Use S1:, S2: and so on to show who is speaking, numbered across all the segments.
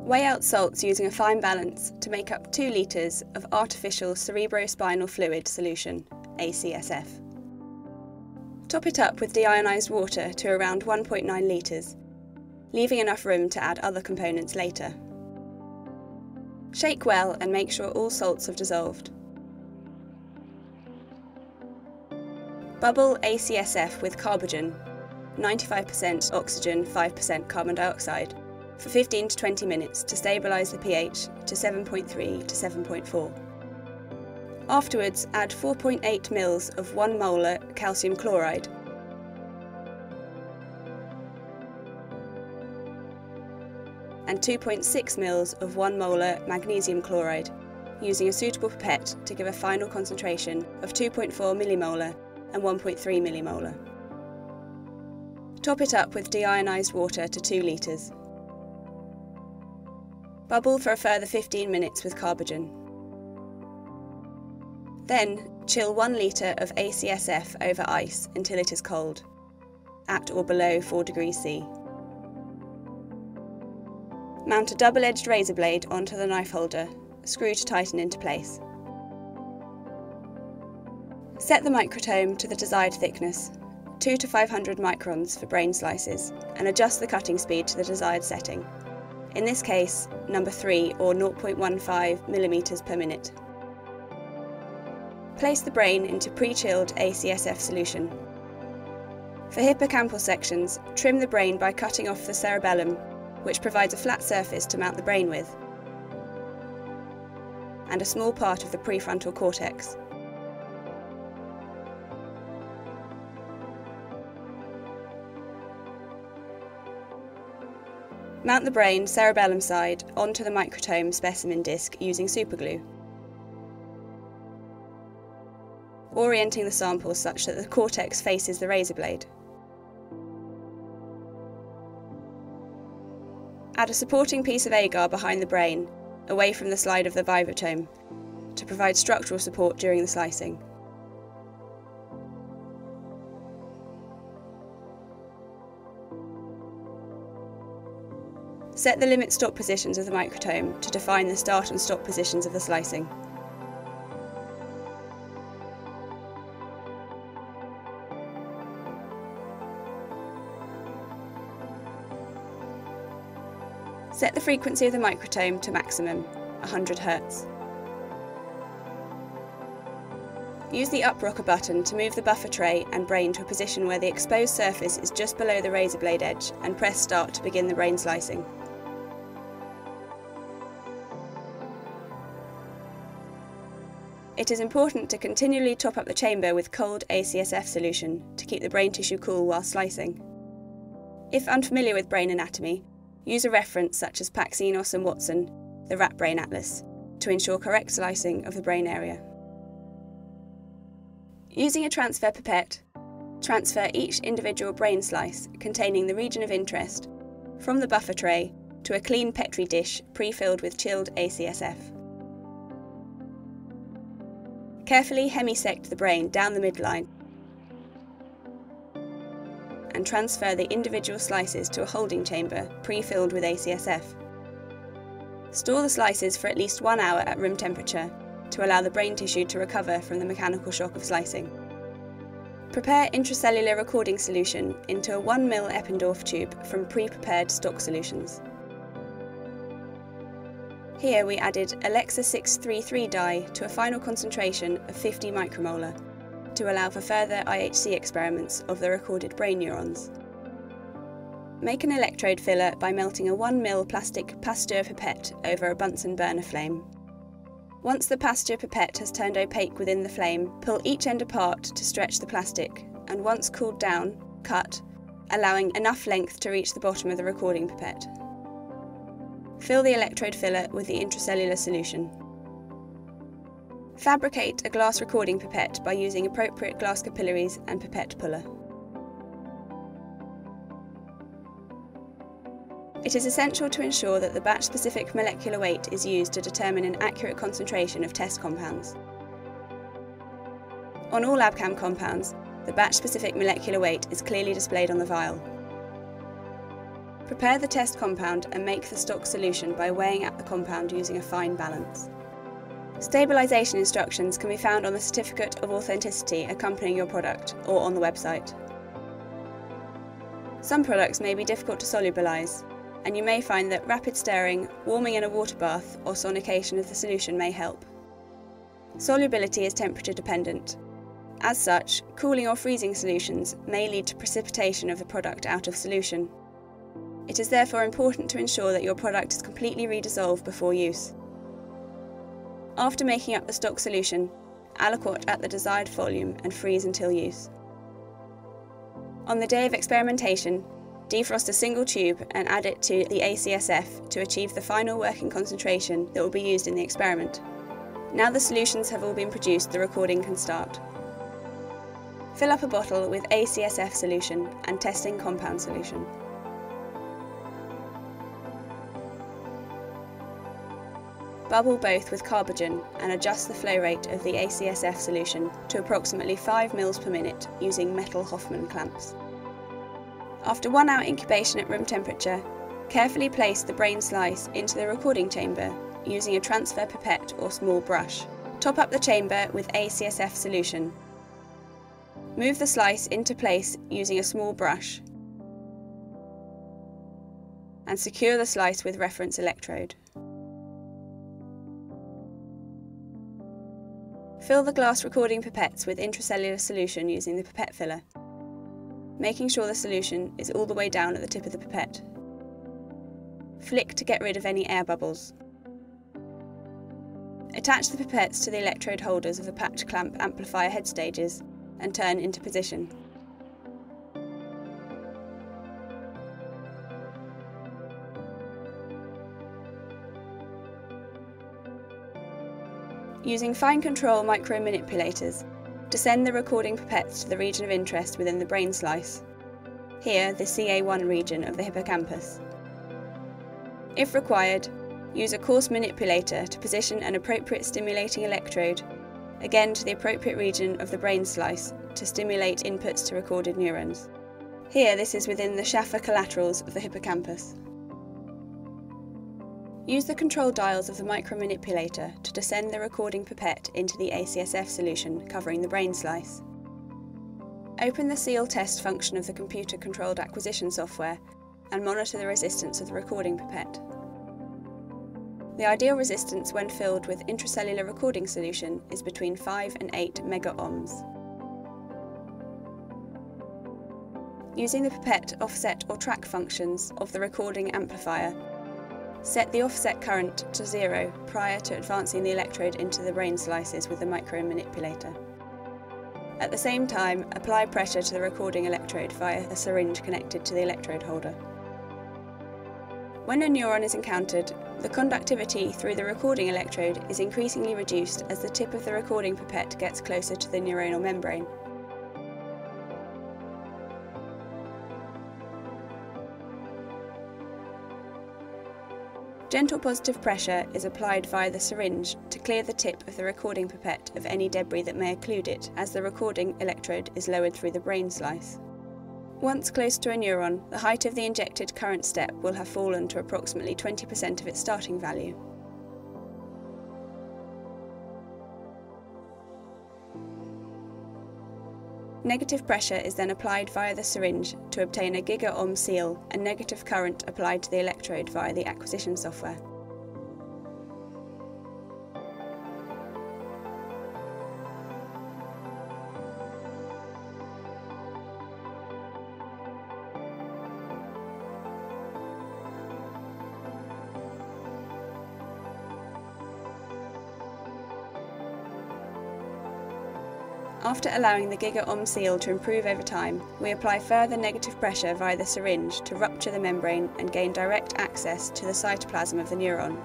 S1: Weigh out salts using a fine balance to make up 2 litres of artificial cerebrospinal fluid solution, ACSF. Top it up with deionised water to around 1.9 litres, leaving enough room to add other components later. Shake well and make sure all salts have dissolved. Bubble ACSF with Carbogen, 95% oxygen, 5% carbon dioxide, for 15 to 20 minutes to stabilise the pH to 7.3 to 7.4. Afterwards, add 4.8 ml of 1 molar calcium chloride and 2.6 ml of 1 molar magnesium chloride, using a suitable pipette to give a final concentration of 2.4 millimolar and 1.3 millimolar. Top it up with deionised water to 2 litres. Bubble for a further 15 minutes with Carbogen. Then, chill 1 litre of ACSF over ice until it is cold, at or below 4 degrees C. Mount a double-edged razor blade onto the knife holder, screw to tighten into place. Set the microtome to the desired thickness, 2 to 500 microns for brain slices, and adjust the cutting speed to the desired setting. In this case, number 3 or 0.15 millimeters per minute. Place the brain into pre-chilled ACSF solution. For hippocampal sections, trim the brain by cutting off the cerebellum, which provides a flat surface to mount the brain with, and a small part of the prefrontal cortex. Mount the brain cerebellum side onto the microtome specimen disc using superglue, orienting the sample such that the cortex faces the razor blade. Add a supporting piece of agar behind the brain, away from the slide of the vivotome, to provide structural support during the slicing. Set the limit stop positions of the microtome to define the start and stop positions of the slicing. Set the frequency of the microtome to maximum, 100 Hz. Use the up rocker button to move the buffer tray and brain to a position where the exposed surface is just below the razor blade edge, and press start to begin the brain slicing. It is important to continually top up the chamber with cold ACSF solution to keep the brain tissue cool while slicing. If unfamiliar with brain anatomy, use a reference such as Paxinos and Watson, the Rat Brain Atlas, to ensure correct slicing of the brain area. Using a transfer pipette, transfer each individual brain slice containing the region of interest from the buffer tray to a clean Petri dish pre-filled with chilled ACSF. Carefully hemisect the brain down the midline and transfer the individual slices to a holding chamber pre-filled with ACSF. Store the slices for at least 1 hour at room temperature to allow the brain tissue to recover from the mechanical shock of slicing. Prepare intracellular recording solution into a 1 ml Eppendorf tube from pre-prepared stock solutions. Here we added Alexa 633 dye to a final concentration of 50 micromolar to allow for further IHC experiments of the recorded brain neurons. Make an electrode filler by melting a 1 ml plastic Pasteur pipette over a Bunsen burner flame. Once the Pasteur pipette has turned opaque within the flame, pull each end apart to stretch the plastic, and once cooled down, cut, allowing enough length to reach the bottom of the recording pipette. Fill the electrode filler with the intracellular solution. Fabricate a glass recording pipette by using appropriate glass capillaries and pipette puller. It is essential to ensure that the batch-specific molecular weight is used to determine an accurate concentration of test compounds. On all Abcam compounds, the batch-specific molecular weight is clearly displayed on the vial. Prepare the test compound and make the stock solution by weighing out the compound using a fine balance. Stabilisation instructions can be found on the certificate of authenticity accompanying your product or on the website. Some products may be difficult to solubilise, and you may find that rapid stirring, warming in a water bath or sonication of the solution may help. Solubility is temperature dependent. As such, cooling or freezing solutions may lead to precipitation of the product out of solution. It is therefore important to ensure that your product is completely redissolved before use. After making up the stock solution, aliquot at the desired volume and freeze until use. On the day of experimentation, defrost a single tube and add it to the ACSF to achieve the final working concentration that will be used in the experiment. Now the solutions have all been produced, the recording can start. Fill up a bottle with ACSF solution and testing compound solution. Bubble both with carbogen and adjust the flow rate of the ACSF solution to approximately 5 mL per minute using metal Hoffman clamps. After 1 hour incubation at room temperature, carefully place the brain slice into the recording chamber using a transfer pipette or small brush. Top up the chamber with ACSF solution. Move the slice into place using a small brush and secure the slice with reference electrode. Fill the glass recording pipettes with intracellular solution using the pipette filler, making sure the solution is all the way down at the tip of the pipette. Flick to get rid of any air bubbles. Attach the pipettes to the electrode holders of the patch clamp amplifier head stages and turn into position. Using fine control micro-manipulators, descend the recording pipettes to the region of interest within the brain slice, here the CA1 region of the hippocampus. If required, use a coarse manipulator to position an appropriate stimulating electrode, again to the appropriate region of the brain slice to stimulate inputs to recorded neurons. Here this is within the Schaffer collaterals of the hippocampus. Use the control dials of the micromanipulator to descend the recording pipette into the ACSF solution covering the brain slice. Open the seal test function of the computer-controlled acquisition software and monitor the resistance of the recording pipette. The ideal resistance when filled with intracellular recording solution is between 5 and 8 mega-ohms. Using the pipette offset or track functions of the recording amplifier, set the offset current to 0 prior to advancing the electrode into the brain slices with the micromanipulator. At the same time, apply pressure to the recording electrode via a syringe connected to the electrode holder. When a neuron is encountered, the conductivity through the recording electrode is increasingly reduced as the tip of the recording pipette gets closer to the neuronal membrane. Gentle positive pressure is applied via the syringe to clear the tip of the recording pipette of any debris that may occlude it as the recording electrode is lowered through the brain slice. Once close to a neuron, the height of the injected current step will have fallen to approximately 20% of its starting value. Negative pressure is then applied via the syringe to obtain a giga-ohm seal and negative current applied to the electrode via the acquisition software. After allowing the giga-ohm seal to improve over time, we apply further negative pressure via the syringe to rupture the membrane and gain direct access to the cytoplasm of the neuron,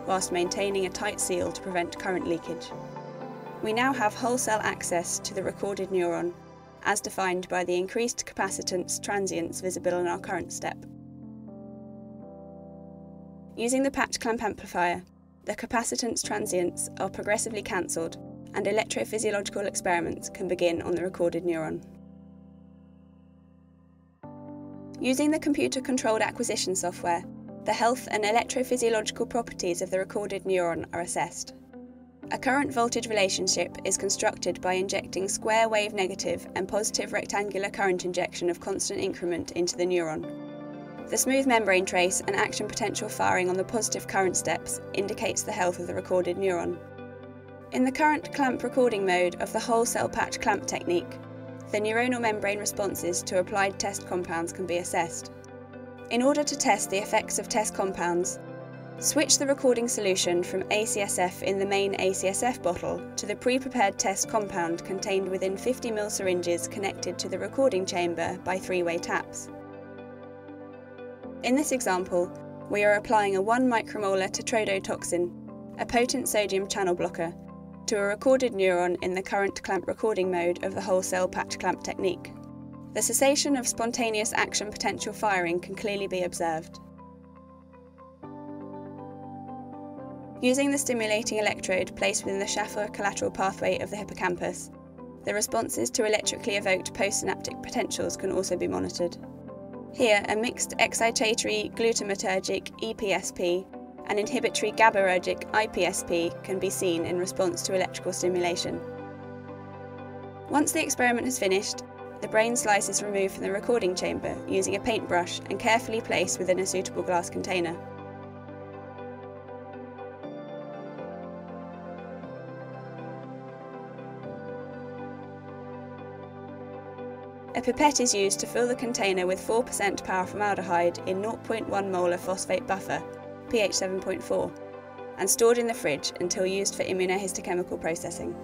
S1: whilst maintaining a tight seal to prevent current leakage. We now have whole cell access to the recorded neuron, as defined by the increased capacitance transients visible in our current step. Using the patch clamp amplifier, the capacitance transients are progressively cancelled and electrophysiological experiments can begin on the recorded neuron. Using the computer-controlled acquisition software, the health and electrophysiological properties of the recorded neuron are assessed. A current voltage relationship is constructed by injecting square wave negative and positive rectangular current injection of constant increment into the neuron. The smooth membrane trace and action potential firing on the positive current steps indicates the health of the recorded neuron. In the current clamp recording mode of the whole cell patch clamp technique, the neuronal membrane responses to applied test compounds can be assessed. In order to test the effects of test compounds, switch the recording solution from ACSF in the main ACSF bottle to the pre-prepared test compound contained within 50 ml syringes connected to the recording chamber by three-way taps. In this example, we are applying a 1 micromolar tetrodotoxin, a potent sodium channel blocker, to a recorded neuron in the current clamp recording mode of the whole cell patch clamp technique. The cessation of spontaneous action potential firing can clearly be observed. Using the stimulating electrode placed within the Schaffer collateral pathway of the hippocampus, the responses to electrically evoked postsynaptic potentials can also be monitored. Here, a mixed excitatory glutamatergic EPSP and inhibitory GABAergic IPSP can be seen in response to electrical stimulation. Once the experiment has finished, the brain slice is removed from the recording chamber using a paintbrush and carefully placed within a suitable glass container. A pipette is used to fill the container with 4% paraformaldehyde in 0.1 molar phosphate buffer, pH 7.4, and stored in the fridge until used for immunohistochemical processing.